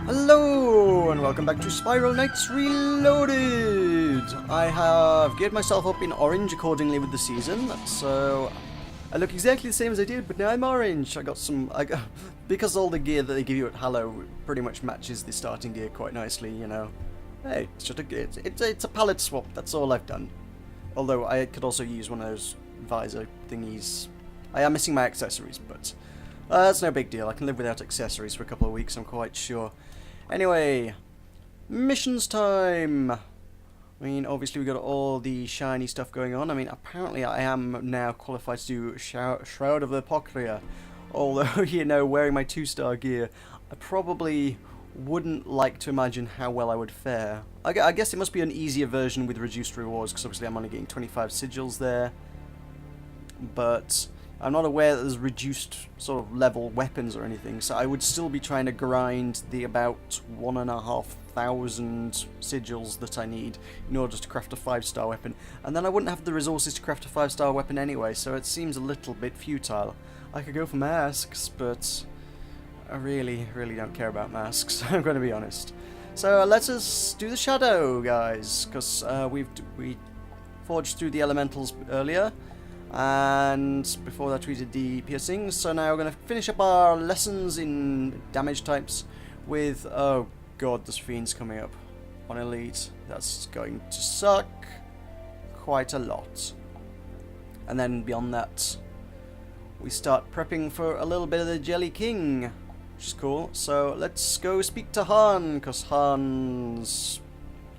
Hello and welcome back to Spiral Knights Reloaded! I have geared myself up in orange accordingly with the season, so I look exactly the same as I did, but now I'm orange. Because all the gear that they give you at Halo pretty much matches the starting gear quite nicely, you know. Hey, it's a palette swap, that's all I've done. Although I could also use one of those visor thingies. I am missing my accessories, but that's no big deal. I can live without accessories for a couple of weeks, I'm quite sure. Anyway, missions time! I mean, obviously we got all the shiny stuff going on. I mean, apparently I am now qualified to do Shroud of Apocrypha. Although, you know, wearing my 2-star gear, I probably wouldn't like to imagine how well I would fare. I guess it must be an easier version with reduced rewards, because obviously I'm only getting 25 sigils there. But I'm not aware that there's reduced sort of level weapons or anything, so I would still be trying to grind the about 1,500 sigils that I need in order to craft a 5-star weapon. And then I wouldn't have the resources to craft a 5-star weapon anyway, so it seems a little bit futile. I could go for masks, but I really don't care about masks, I'm going to be honest. So let us do the shadow, guys, because we forged through the elementals earlier. And before that we did the piercings, so now we're going to finish up our lessons in damage types with, oh god, there's fiends coming up on elite. That's going to suck quite a lot. And then beyond that we start prepping for a little bit of the Jelly King, which is cool. So let's go speak to Han, because Han's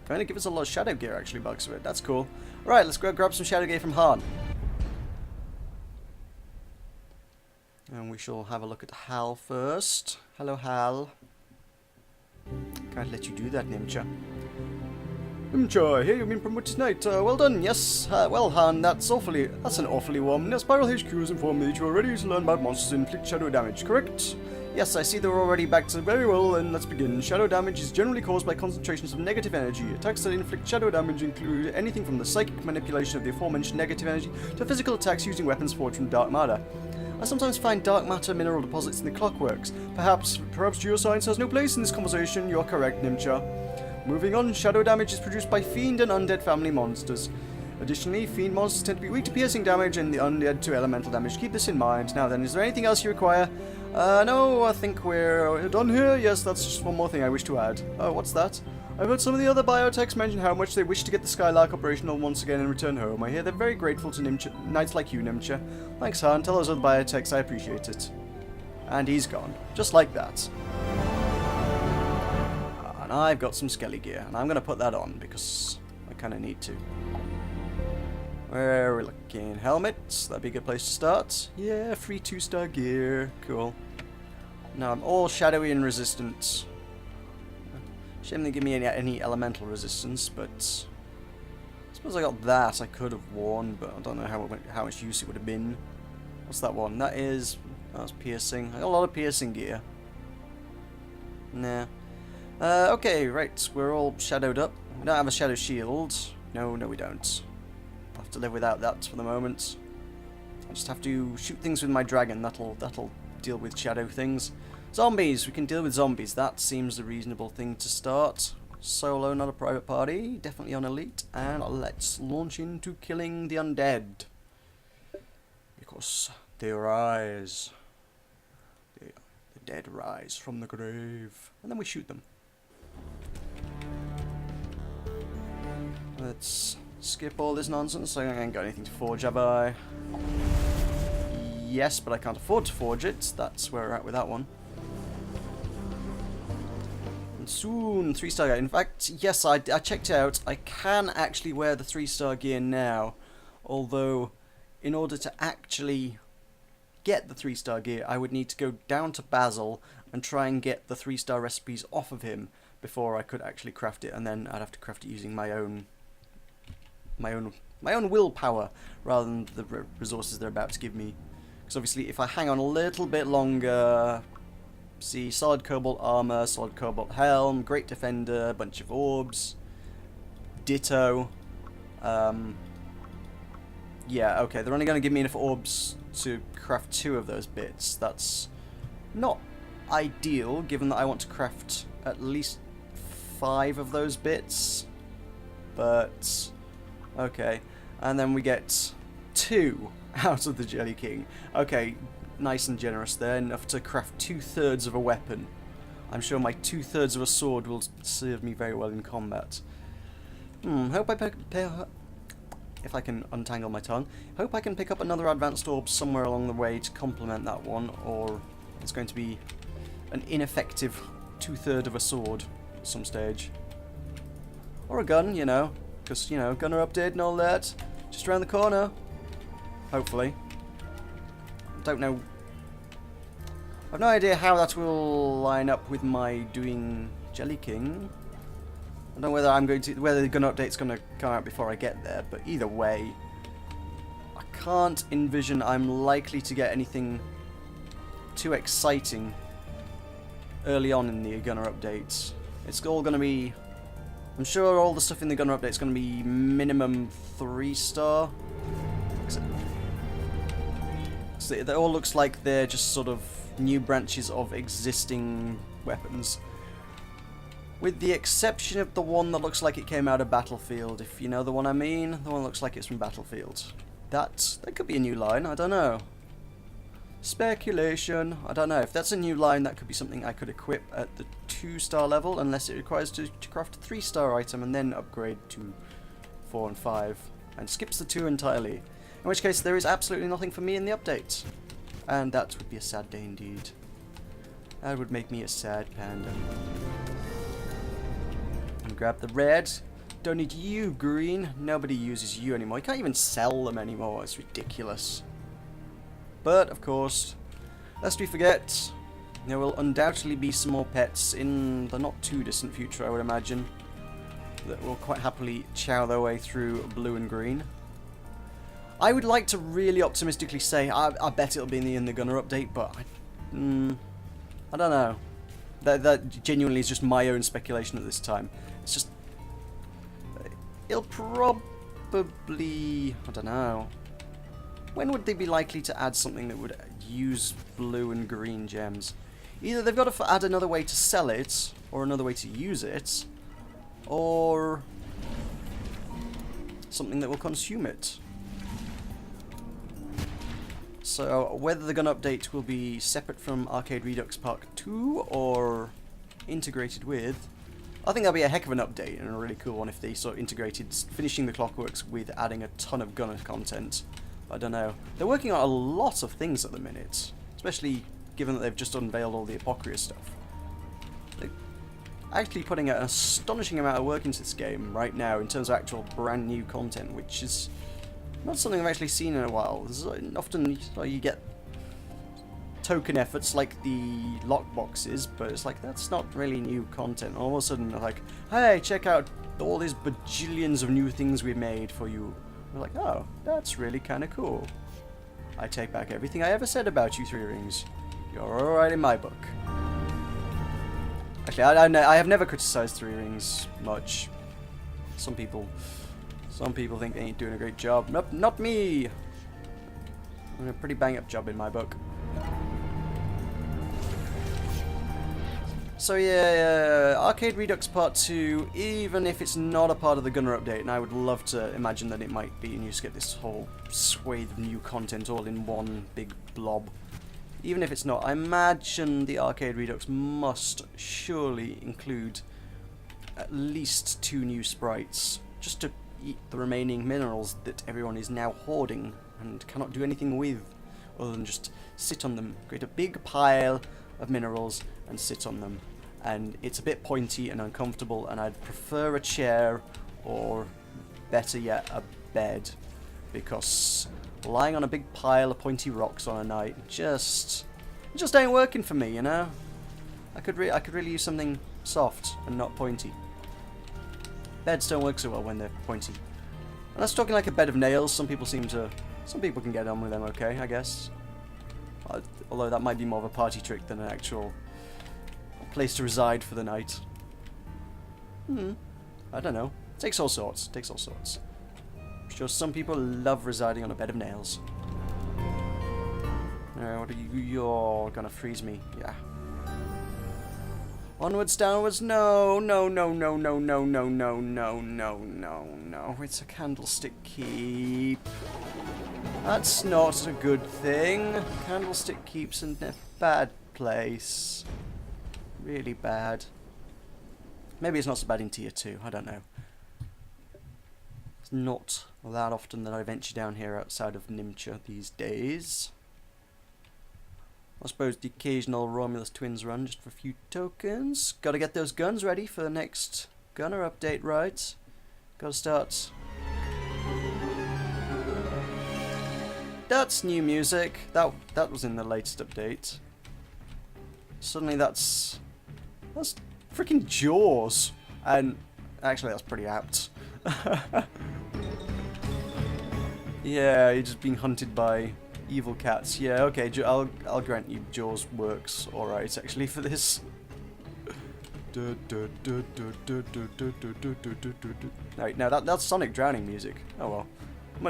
going to give us a lot of shadow gear actually, bugs of it. That's cool. Right, let's go grab some shadow gear from Han. And we shall have a look at Hal first. Hello, Hal. Can't let you do that, Nimcha. Nimcha, I hear you've been promoted tonight. Well done, yes. Well, Han, that's an awfully warm. Now, Spiral HQ has informed me that you are ready to learn about monsters and inflict shadow damage, correct? Yes, I see they're already back to very well, then let's begin. Shadow damage is generally caused by concentrations of negative energy. Attacks that inflict shadow damage include anything from the psychic manipulation of the aforementioned negative energy to physical attacks using weapons forged from dark matter. I sometimes find dark matter mineral deposits in the clockworks. Perhaps geoscience has no place in this conversation. You're correct, Nimcha. Moving on, shadow damage is produced by fiend and undead family monsters. Additionally, fiend monsters tend to be weak to piercing damage and the undead to elemental damage. Keep this in mind. Now then, is there anything else you require? No, I think we're done here. Yes, that's just one more thing I wish to add. Oh, what's that? I've heard some of the other biotechs mention how much they wish to get the Skylark operational once again and return home. I hear they're very grateful to knights like you, Nimcha. Thanks, Han. Tell those other biotechs I appreciate it. And he's gone. Just like that. And I've got some skelly gear, and I'm going to put that on because I kind of need to. Where are we looking? Helmets. That'd be a good place to start. Yeah, free 2-star gear. Cool. Now I'm all shadowy and resistant. Shame they give me any elemental resistance, but I suppose I got that I could have worn, but I don't know how much use it would have been. What's that one? That's piercing. I got a lot of piercing gear. Nah. Okay, right. We're all shadowed up. We don't have a shadow shield. No, we don't. I'll have to live without that for the moment. I just have to shoot things with my dragon. That'll deal with shadow things. Zombies! We can deal with zombies. That seems a reasonable thing to start. Solo, not a private party. Definitely on elite. And let's launch into killing the undead. Because they rise. The dead rise from the grave. And then we shoot them. Let's skip all this nonsense. I ain't got anything to forge, have I? Yes, but I can't afford to forge it. That's where we're at with that one. Soon, 3-star gear. In fact, yes, I checked out. I can actually wear the 3-star gear now. Although, in order to actually get the 3-star gear, I would need to go down to Basil and try and get the 3-star recipes off of him before I could actually craft it. And then I'd have to craft it using my own willpower rather than the resources they're about to give me. Because obviously, if I hang on a little bit longer. See, solid cobalt armor, solid cobalt helm, great defender, bunch of orbs, ditto. Yeah, okay, they're only going to give me enough orbs to craft 2 of those bits. That's not ideal, given that I want to craft at least 5 of those bits. But, okay. And then we get 2 out of the Jelly King. Okay, nice and generous there, enough to craft 2/3 of a weapon. I'm sure my 2/3 of a sword will serve me very well in combat. Hope if I can untangle my tongue. Hope I can pick up another advanced orb somewhere along the way to complement that one, or it's going to be an ineffective 2/3 of a sword at some stage. Or a gun, you know, because, you know, gunner update and all that. Just around the corner. Hopefully. Don't know. I've no idea how that will line up with my doing Jelly King. I don't know whether the gun update's going to come out before I get there, but either way, I can't envision I'm likely to get anything too exciting early on in the gunner updates. It's all going to be, I'm sure all the stuff in the gunner update is going to be minimum 3-star. So it all looks like they're just sort of new branches of existing weapons. With the exception of the one that looks like it came out of Battlefield, if you know the one I mean. The one that looks like it's from Battlefield. That could be a new line, I don't know. Speculation, I don't know. If that's a new line, that could be something I could equip at the 2-star level, unless it requires to craft a 3-star item and then upgrade to 4 and 5. And skips the 2 entirely. In which case, there is absolutely nothing for me in the update. And that would be a sad day indeed. That would make me a sad panda. And grab the red. Don't need you, green. Nobody uses you anymore. You can't even sell them anymore. It's ridiculous. But, of course, lest we forget, there will undoubtedly be some more pets in the not too distant future, I would imagine, that will quite happily chow their way through blue and green. I would like to really optimistically say I bet it'll be in the gunner update, but I don't know. That genuinely is just my own speculation at this time. It's just, it'll probably, I don't know. When would they be likely to add something that would use blue and green gems? Either they've got to add another way to sell it, or another way to use it, or something that will consume it. So whether the gun update will be separate from Arcade Redux Part 2 or integrated with, I think that'll be a heck of an update and a really cool one if they sort of integrated finishing the Clockworks with adding a ton of gunner content. I don't know. They're working on a lot of things at the minute, especially given that they've just unveiled all the Apocrypha stuff. They're actually putting an astonishing amount of work into this game right now in terms of actual brand new content, which is not something I've actually seen in a while. There's often you get token efforts like the lockboxes, but it's like, that's not really new content. All of a sudden they're like, hey, check out all these bajillions of new things we made for you. We're like, oh, that's really kind of cool. I take back everything I ever said about you, Three Rings. You're alright in my book. Actually, I have never criticized Three Rings much. Some people think they ain't doing a great job. Nope, not me. I'm doing a pretty bang-up job in my book. So yeah, Arcade Redux Part 2, even if it's not a part of the gunner update, and I would love to imagine that it might be, and you just get this whole swathe of new content all in one big blob. Even if it's not, I imagine the Arcade Redux must surely include at least 2 new sprites, just to eat the remaining minerals that everyone is now hoarding and cannot do anything with, other than just sit on them, create a big pile of minerals and sit on them. And it's a bit pointy and uncomfortable, and I'd prefer a chair, or better yet, a bed, because lying on a big pile of pointy rocks on a night it just ain't working for me, you know. I could really use something soft and not pointy. Beds don't work so well when they're pointy. And that's talking like a bed of nails. Some people can get on with them okay, I guess. Although that might be more of a party trick than an actual place to reside for the night. I don't know. Takes all sorts. I'm sure some people love residing on a bed of nails. What are you? You're gonna freeze me. Yeah. Onwards, downwards, no, no, no, no, no, no, no, no, no, no, no, no. It's a candlestick keep. That's not a good thing. Candlestick keeps in a bad place. Really bad. Maybe it's not so bad in tier 2, I don't know. It's not that often that I venture down here outside of Nimcha these days. I suppose the occasional Romulus Twins run just for a few tokens. Gotta get those guns ready for the next gunner update, right? Gotta start. That's new music. That was in the latest update. Suddenly that's freaking Jaws. And actually that's pretty apt. Yeah, you're just being hunted by evil cats. Yeah, okay, I'll grant you Jaws works alright actually for this. Right, now that's Sonic drowning music. Oh well.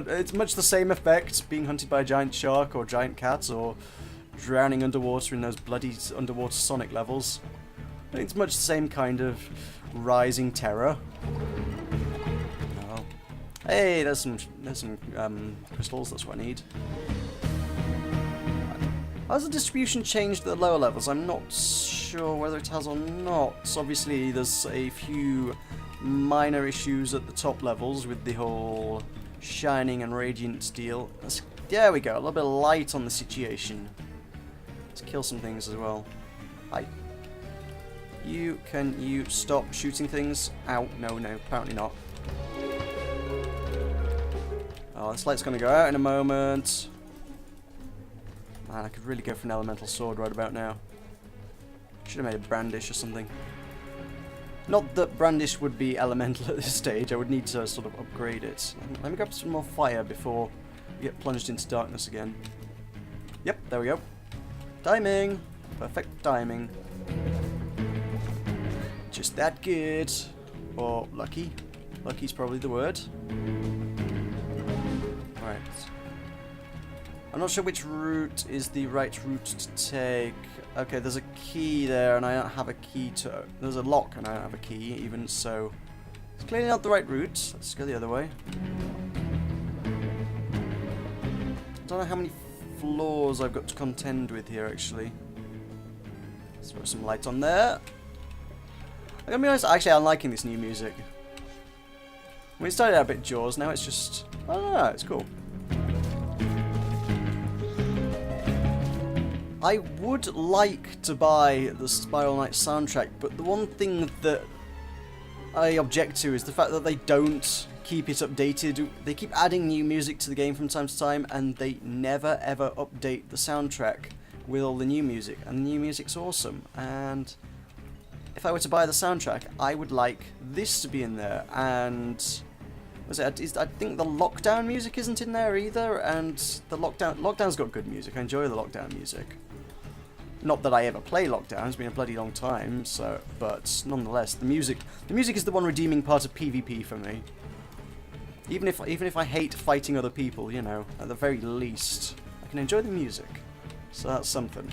It's much the same effect, being hunted by a giant shark or giant cats or drowning underwater in those bloody underwater Sonic levels. It's much the same kind of rising terror. Oh. Hey, there's some crystals, that's what I need. Has the distribution changed at the lower levels? I'm not sure whether it has or not. So obviously there's a few minor issues at the top levels with the whole shining and radiant deal. There we go, a little bit of light on the situation. Let's kill some things as well. Hi. Can you stop shooting things? Ow, no, apparently not. Oh, this light's gonna go out in a moment. Man, I could really go for an elemental sword right about now. Should have made a brandish or something. Not that brandish would be elemental at this stage, I would need to sort of upgrade it. Let me grab some more fire before we get plunged into darkness again. Yep, there we go. Timing! Perfect timing. Just that good. Or lucky. Lucky's probably the word. Right. I'm not sure which route is the right route to take. Okay, there's a key there, and I don't have a key to... There's a lock, and I don't have a key, even so. It's clearly not the right route. Let's go the other way. I don't know how many floors I've got to contend with here, actually. Let's throw some light on there. I'm gonna be honest, actually I'm liking this new music. When it started out a bit Jaws, now it's just... I don't know, it's cool. I would like to buy the Spiral Knight soundtrack, but the one thing that I object to is the fact that they don't keep it updated. They keep adding new music to the game from time to time, and they never ever update the soundtrack with all the new music. And the new music's awesome, and if I were to buy the soundtrack, I would like this to be in there, and... I think the Lockdown music isn't in there either, and the Lockdown's got good music. I enjoy the Lockdown music. Not that I ever play Lockdown, it's been a bloody long time, so, but nonetheless, the music is the one redeeming part of PvP for me. Even if I hate fighting other people, you know, at the very least, I can enjoy the music. So that's something.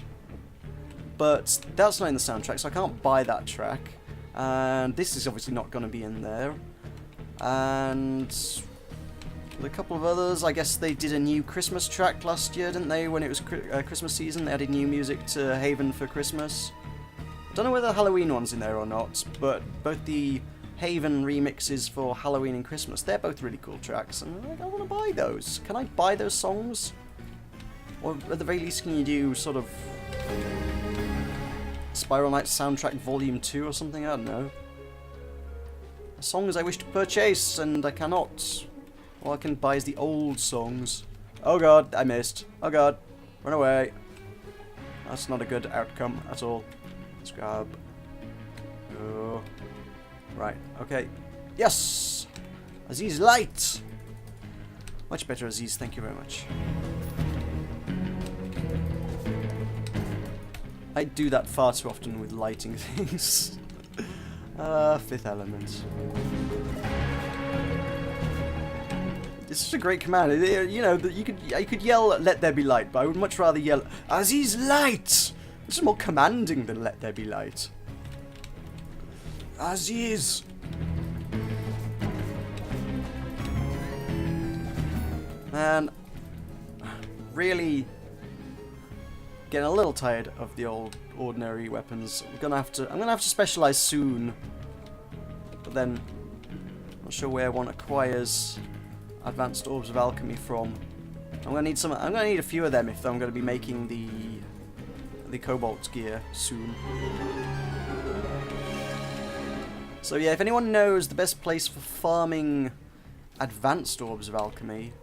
But that's not in the soundtrack, so I can't buy that track. And this is obviously not going to be in there. And a couple of others, I guess they did a new Christmas track last year, didn't they? When it was Christmas season, they added new music to Haven for Christmas. Don't know whether the Halloween one's in there or not, but both the Haven remixes for Halloween and Christmas, they're both really cool tracks, and I want to buy those. Can I buy those songs? Or at the very least, can you do sort of Spiral Knight Soundtrack Volume 2 or something? I don't know. Songs I wish to purchase, and I cannot. All I can buy is the old songs. Oh god, I missed. Oh god, run away. That's not a good outcome at all. Let's grab. Oh. Right, okay. Yes! Aziz Light! Much better, Aziz, thank you very much. I do that far too often with lighting things. Fifth element. It's such a great command. You know, you could yell "Let there be light," but I would much rather yell "Aziz Light." This is more commanding than "Let there be light." As is. Man, really getting a little tired of the old ordinary weapons. I'm gonna have to specialize soon. But then I'm not sure where one acquires advanced orbs of alchemy from. I'm gonna need a few of them if I'm gonna be making the cobalt gear soon. So yeah, if anyone knows the best place for farming advanced orbs of alchemy,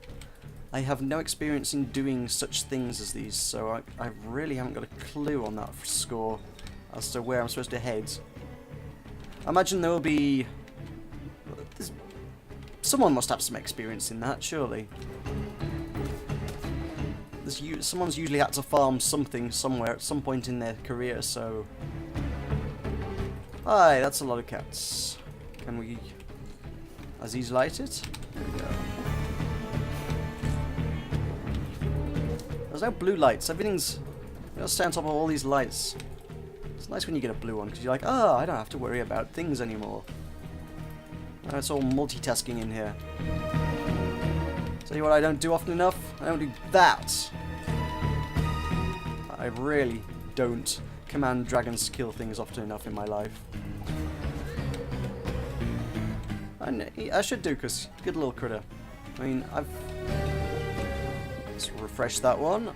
I have no experience in doing such things as these, so I really haven't got a clue on that score as to where I'm supposed to head. I imagine there will be... someone must have some experience in that, surely. Someone's usually had to farm something somewhere at some point in their career, so... Hi, that's a lot of cats. Can we... Aziz light it? There we go. There's no blue lights. Everything's... You gotta stay on top of all these lights. It's nice when you get a blue one, because you're like, oh, I don't have to worry about things anymore. Now it's all multitasking in here. Tell you what I don't do often enough? I don't do that. I really don't command dragons to kill things often enough in my life. And I should do, because good little critter. I mean, let's refresh that one.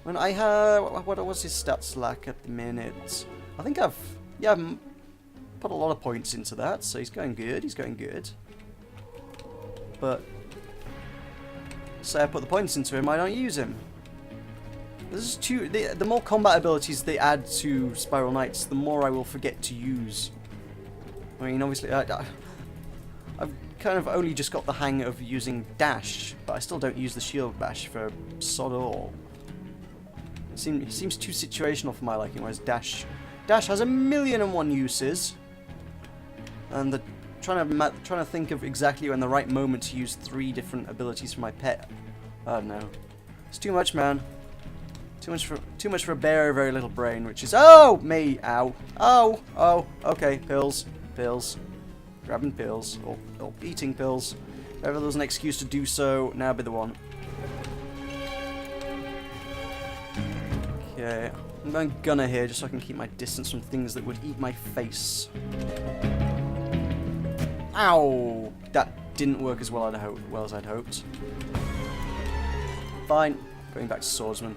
When I have... What was his stats like at the minute? I think I've put a lot of points into that, so he's going good, But... say I put the points into him, I don't use him. This is too... The more combat abilities they add to Spiral Knights, the more I will forget to use. I mean, obviously, I've kind of only just got the hang of using dash, but I still don't use the shield bash for sod all. It seems too situational for my liking, whereas dash has 1,000,001 uses, and trying to think of exactly when the right moment to use 3 different abilities for my pet. Oh no, it's too much, man. Too much for a very little brain, which is me, ow, oh, okay, pills. Grabbing pills, or eating pills. If ever there was an excuse to do so, now be the one. Okay, I'm going gunner here just so I can keep my distance from things that would eat my face. Ow! That didn't work as well as I'd hoped. Fine, going back to swordsman.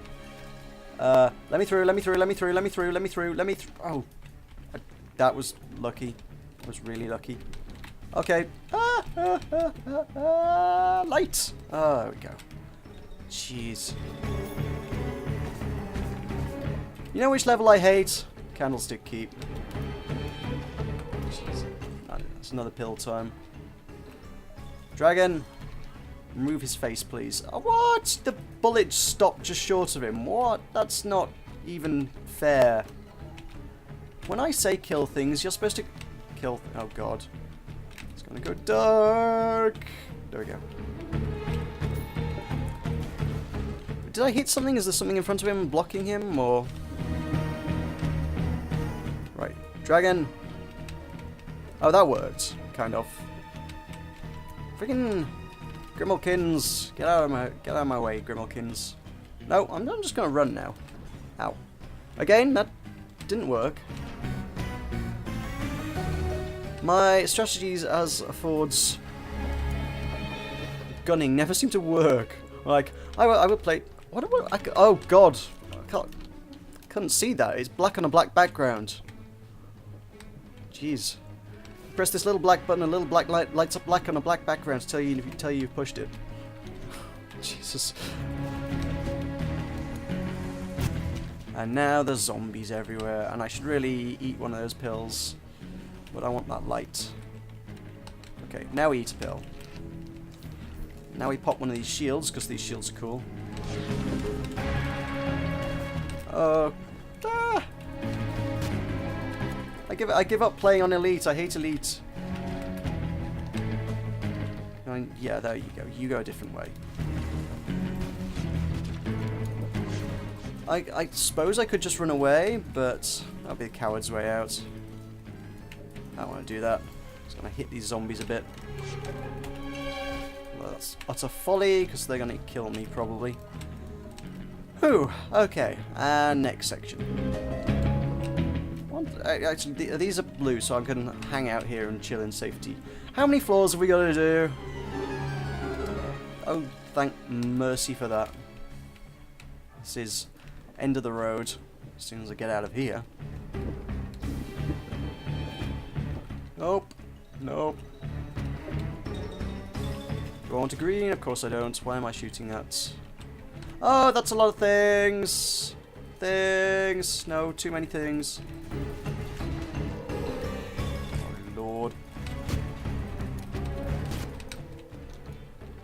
Let me through. Oh, that was lucky. Was really lucky. Okay. Light. Oh, there we go. Jeez. You know which level I hate? Candlestick keep. Jeez. That's another pill time. Dragon, remove his face, please. Oh, what? The bullet stopped just short of him. What? That's not even fair. When I say kill things, you're supposed to kill... Oh, God. It's gonna go dark. There we go. Did I hit something? Is there something in front of him blocking him, or... Right. Dragon. Oh, that worked. Kind of. Freaking... Grimalkins. Get out of my way, Grimalkins. No, I'm just gonna run now. Ow. Again, that didn't work. My strategies as affords gunning never seem to work. Like, I would play... oh, God. I couldn't see that. It's black on a black background. Jeez. Press this little black button, a little black light lights up black on a black background to tell you you've pushed it. Jesus. And now there's zombies everywhere, and I should really eat one of those pills. But I want that light. Okay, now we eat a pill. Now we pop one of these shields, because these shields are cool. I give up playing on Elite. I hate Elite. Yeah, there you go. You go a different way. I suppose I could just run away, but that'll be a coward's way out. I don't want to do that. Just going to hit these zombies a bit. Well, that's utter folly, because they're going to kill me, probably. Whew, okay, and next section. Actually, these are blue, so I can hang out here and chill in safety. How many floors have we got to do? Oh, thank mercy for that. This is end of the road. As soon as I get out of here. Nope. Nope. Do I want a green? Of course I don't. Why am I shooting at? Oh, that's a lot of things. Things. No, too many things. Oh, Lord.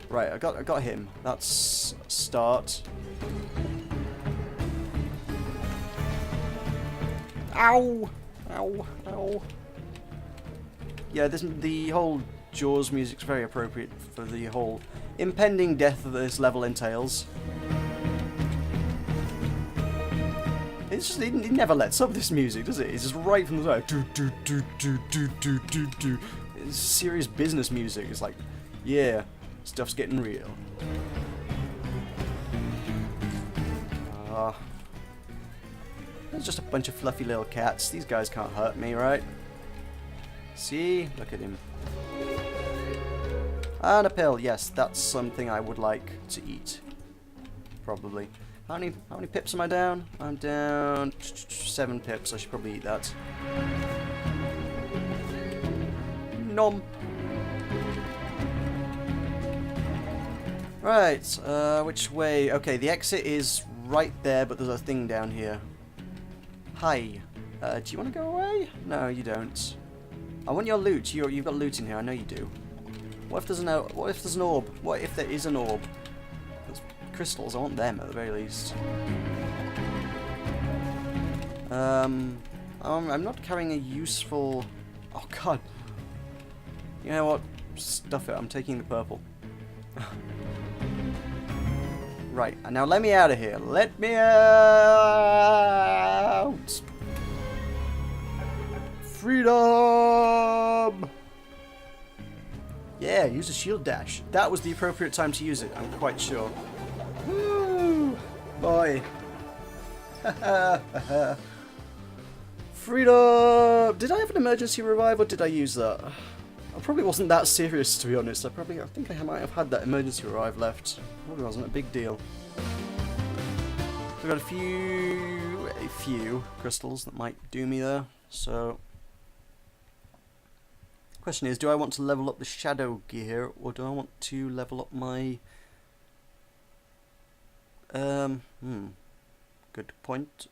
Right, I got him. That's a start. Ow! Ow! Ow! Yeah, the whole Jaws music's very appropriate for the whole impending death that this level entails. It's just, it never lets up, this music, does it? It's just right from the start. Do, do, do, do, do, do, do, do. It's serious business music. It's like, yeah, stuff's getting real. There's just a bunch of fluffy little cats. These guys can't hurt me, right? See? Look at him. And a pill. Yes, that's something I would like to eat. Probably. How many pips am I down? I'm down 7 pips. I should probably eat that. Nom. Right, which way? Okay, the exit is right there, but there's a thing down here. Hi. Do you want to go away? No, you don't. I want your loot. You've got loot in here. I know you do. What if there's an orb? What if there is an orb? There's crystals. I want them at the very least. I'm not carrying a useful. Oh God. You know what? Stuff it. I'm taking the purple. Right, and now let me out of here. Let me out! Freedom! Yeah, use a shield dash. That was the appropriate time to use it, I'm quite sure. Woo! Boy. Freedom! Did I have an emergency revive or did I use that? I probably wasn't that serious, to be honest. I think I might have had that emergency revive left. Probably wasn't a big deal. I've got a few crystals that might do me there. So, question is, do I want to level up the shadow gear or do I want to level up my? Good point.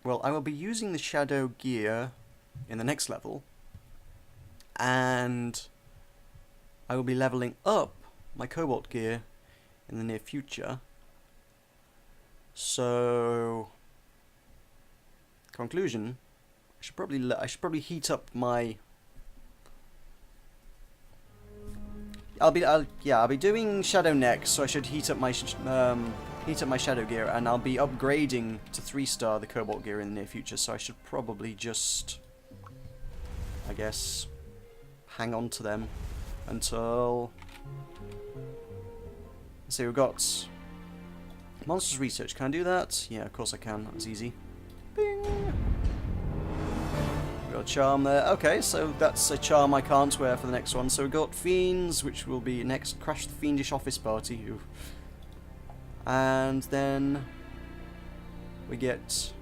Well, I will be using the shadow gear in the next level. And I will be leveling up my cobalt gear in the near future. So, conclusion: I should probably heat up my. I'll be doing shadow next, so I should heat up my shadow gear, and I'll be upgrading to 3-star the cobalt gear in the near future. So I should probably just, I guess, hang on to them until. Let's see, we've got monsters research. Can I do that? Yeah, of course I can. That was easy. Bing. We've got a charm there. Okay, so that's a charm I can't wear for the next one. So we've got fiends, which will be next. Crash the fiendish office party. Ooh. And then we get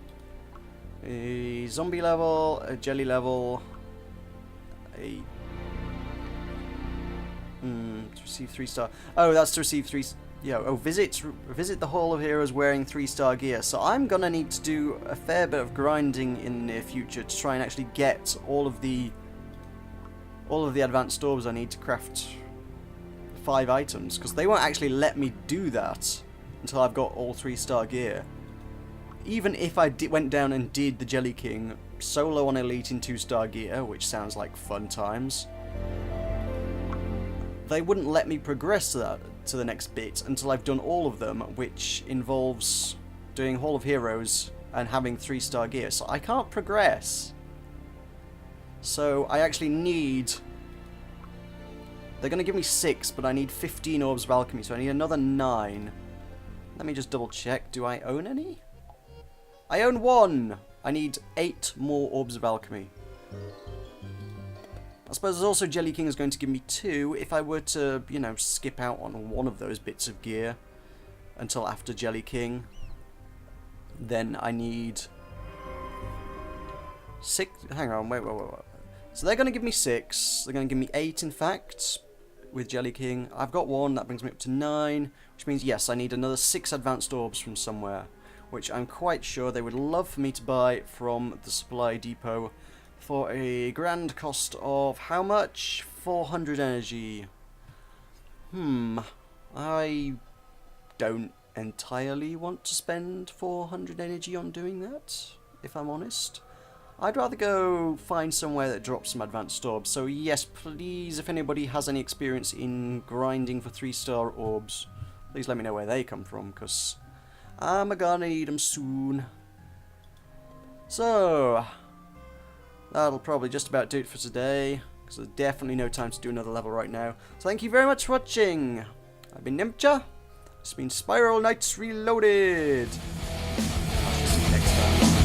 a zombie level, a jelly level, a to receive 3-star. Oh, that's to receive 3. Yeah. Oh, visit the Hall of Heroes wearing 3-star gear. So I'm gonna need to do a fair bit of grinding in the near future to try and actually get all of the advanced orbs I need to craft 5 items, because they won't actually let me do that until I've got all 3-star gear. Even if I went down and did the Jelly King solo on Elite in 2-star gear, which sounds like fun times, they wouldn't let me progress to the next bit until I've done all of them, which involves doing Hall of Heroes and having 3-star gear. So I can't progress So I actually need... They're going to give me 6, but I need 15 Orbs of Alchemy, so I need another 9. Let me just double check. Do I own any? I own 1! I need 8 more Orbs of Alchemy. I suppose there's also Jelly King is going to give me 2 if I were to, you know, skip out on one of those bits of gear until after Jelly King. Then I need 6. Hang on, wait. So they're going to give me 6. They're going to give me 8, in fact, with Jelly King. I've got 1. That brings me up to 9, which means, yes, I need another 6 advanced orbs from somewhere, which I'm quite sure they would love for me to buy from the supply depot for a grand cost of how much? 400 energy. I don't entirely want to spend 400 energy on doing that, if I'm honest. I'd rather go find somewhere that drops some advanced orbs. So yes, please, if anybody has any experience in grinding for 3-star orbs, please let me know where they come from, because I'm gonna need them soon. So, that'll probably just about do it for today, because there's definitely no time to do another level right now. So thank you very much for watching. I've been Nimcha. It's been Spiral Knights Reloaded. I'll see you next time.